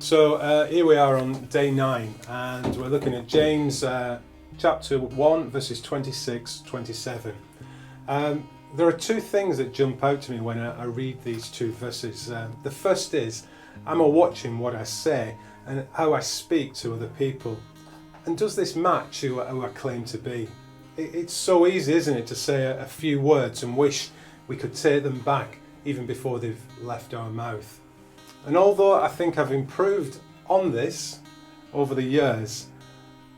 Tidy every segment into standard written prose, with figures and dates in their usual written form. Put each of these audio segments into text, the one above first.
Here we are on day 9, and we're looking at James chapter 1 verses 26-27. There are two things that jump out to me when I read these two verses. The first is, am I watching what I say and how I speak to other people? And does this match who I claim to be? It's so easy, isn't it, to say a few words and wish we could take them back even before they've left our mouth. And although I think I've improved on this over the years,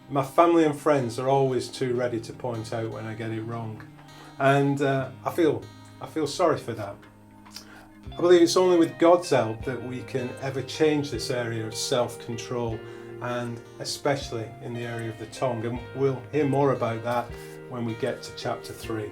my family and friends are always too ready to point out when I get it wrong. And I feel sorry for that. I believe it's only with God's help that we can ever change this area of self-control, and especially in the area of the tongue. And we'll hear more about that when we get to chapter 3.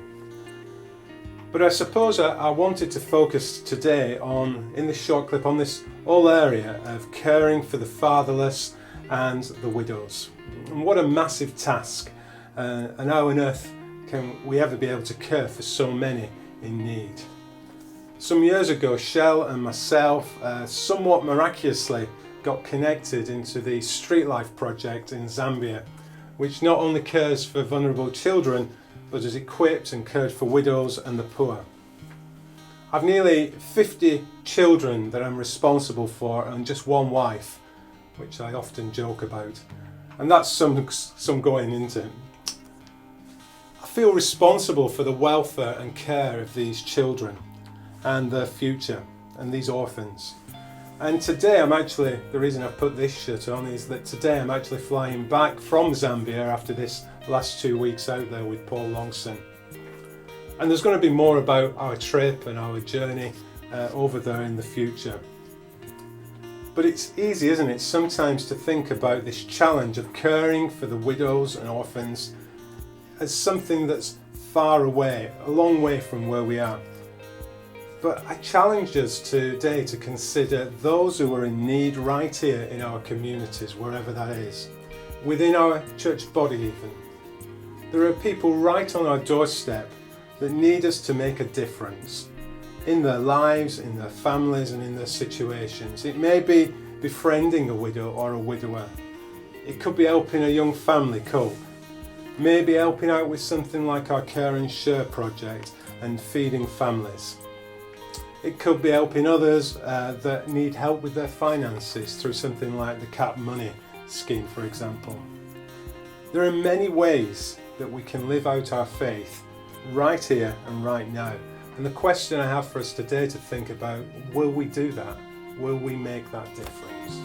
But I suppose I wanted to focus today on, in this short clip, on this whole area of caring for the fatherless and the widows. And what a massive task, and how on earth can we ever be able to care for so many in need? Some years ago, Shell and myself somewhat miraculously got connected into the Street Life project in Zambia, which not only cares for vulnerable children, but is equipped and cared for widows and the poor. I've nearly 50 children that I'm responsible for and just one wife, which I often joke about. And that's some going into it. I feel responsible for the welfare and care of these children and their future and these orphans. And today the reason I've put this shirt on is that today I'm actually flying back from Zambia after this last 2 weeks out there with Paul Longson. And there's going to be more about our trip and our journey over there in the future. But it's easy, isn't it, sometimes to think about this challenge of caring for the widows and orphans as something that's far away, a long way from where we are. But I challenge us today to consider those who are in need right here in our communities, wherever that is, within our church body even. There are people right on our doorstep that need us to make a difference in their lives, in their families and in their situations. It may be befriending a widow or a widower. It could be helping a young family cope. Maybe helping out with something like our Care and Share project and feeding families. It could be helping others that need help with their finances through something like the Cap Money scheme, for example. There are many ways that we can live out our faith right here and right now. And the question I have for us today to think about, will we do that? Will we make that difference?